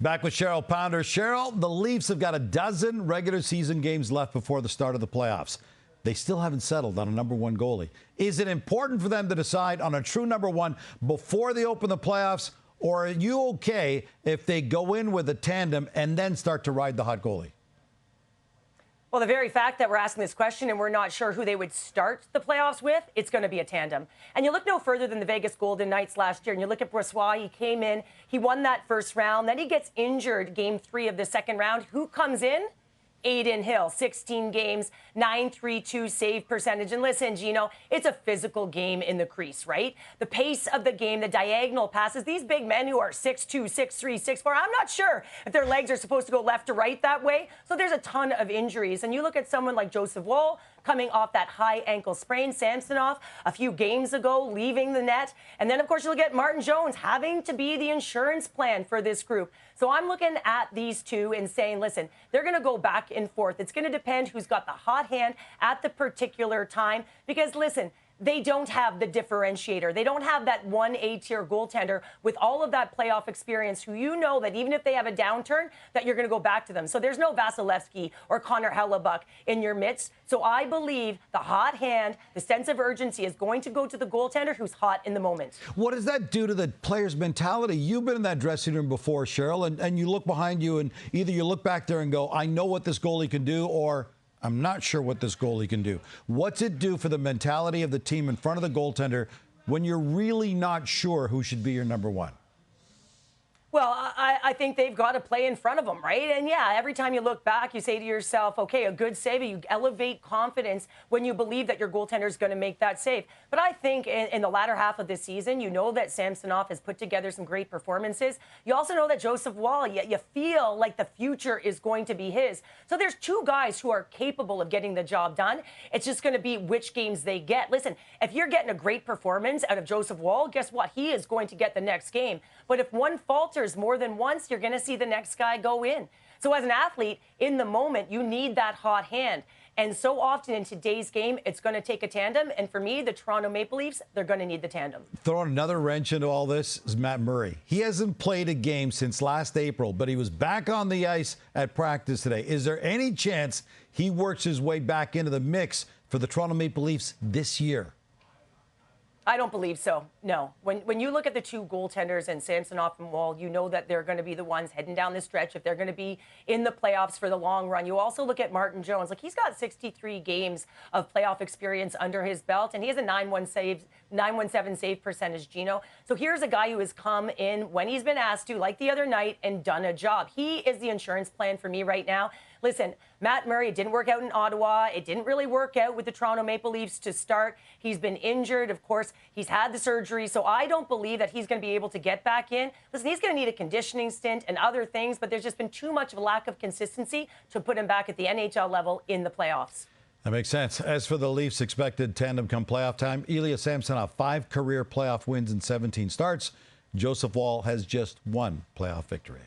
Back with Cheryl Pounder. Cheryl, the Leafs have got a dozen regular season games left before the start of the playoffs. They still haven't settled on a number one goalie. Is it important for them to decide on a true number one before they open the playoffs, or are you okay if they go in with a tandem and then start to ride the hot goalie? Well, the very fact that we're asking this question and we're not sure who they would start the playoffs with, it's going to be a tandem. And you look no further than the Vegas Golden Knights last year, and you look at Brossoit. He came in, he won that first round, then he gets injured game 3 of the second round. Who comes in? Adin Hill, 16 games, .932 save percentage. And listen, Gino, it's a physical game in the crease, right? The pace of the game, the diagonal passes, these big men who are 6'2", 6'3", 6'4", I'm not sure if their legs are supposed to go left to right that way. So there's a ton of injuries. And you look at someone like Joseph Woll, coming off that high ankle sprain, Samsonov a few games ago, leaving the net. And then, of course, you look at Martin Jones having to be the insurance plan for this group. So I'm looking at these two and saying, listen, they're going to go back and forth. It's going to depend who's got the hot hand at the particular time. Because, listen, they don't have the differentiator. They don't have that 1 A-tier goaltender with all of that playoff experience who you know that even if they have a downturn, that you're going to go back to them. So there's no Vasilevsky or Connor Hellebuck in your midst. So I believe the hot hand, the sense of urgency is going to go to the goaltender who's hot in the moment. What does that do to the player's mentality? You've been in that dressing room before, Cheryl, and you look behind you and either you look back there and go, I know what this goalie can do, or I'm not sure what this goalie can do. What's it do for the mentality of the team in front of the goaltender when you're really not sure who should be your number one? Well, I think they've got to play in front of them, right? And yeah, every time you look back, you say to yourself, okay, a good save, you elevate confidence when you believe that your goaltender is going to make that save. But I think in the latter half of the season, you know that Samsonov has put together some great performances. You also know that Joseph Woll, you feel like the future is going to be his. So there's two guys who are capable of getting the job done. It's just going to be which games they get. Listen, if you're getting a great performance out of Joseph Woll, guess what? He is going to get the next game. But if one falters more than once, you're going to see the next guy go in. So as an athlete, in the moment, you need that hot hand. And so often in today's game, it's going to take a tandem. And for me, the Toronto Maple Leafs, they're going to need the tandem. Throwing another wrench into all this is Matt Murray. He hasn't played a game since last April, but he was back on the ice at practice today. Is there any chance he works his way back into the mix for the Toronto Maple Leafs this year? I don't believe so, no. When you look at the two goaltenders and Samsonov and Woll, you know that they're going to be the ones heading down the stretch if they're going to be in the playoffs for the long run. You also look at Martin Jones. Like, he's got 63 games of playoff experience under his belt, and he has a 917 save percentage, Gino. So here's a guy who has come in when he's been asked to, like the other night, and done a job. He is the insurance plan for me right now. Listen, Matt Murray, it didn't work out in Ottawa. It didn't really work out with the Toronto Maple Leafs to start. He's been injured. Of course, he's had the surgery. So I don't believe that he's going to be able to get back in. Listen, he's going to need a conditioning stint and other things, but there's just been too much of a lack of consistency to put him back at the NHL level in the playoffs. That makes sense. As for the Leafs' expected tandem come playoff time, Ilya Samsonov, 5 career playoff wins in 17 starts. Joseph Woll has just 1 playoff victory.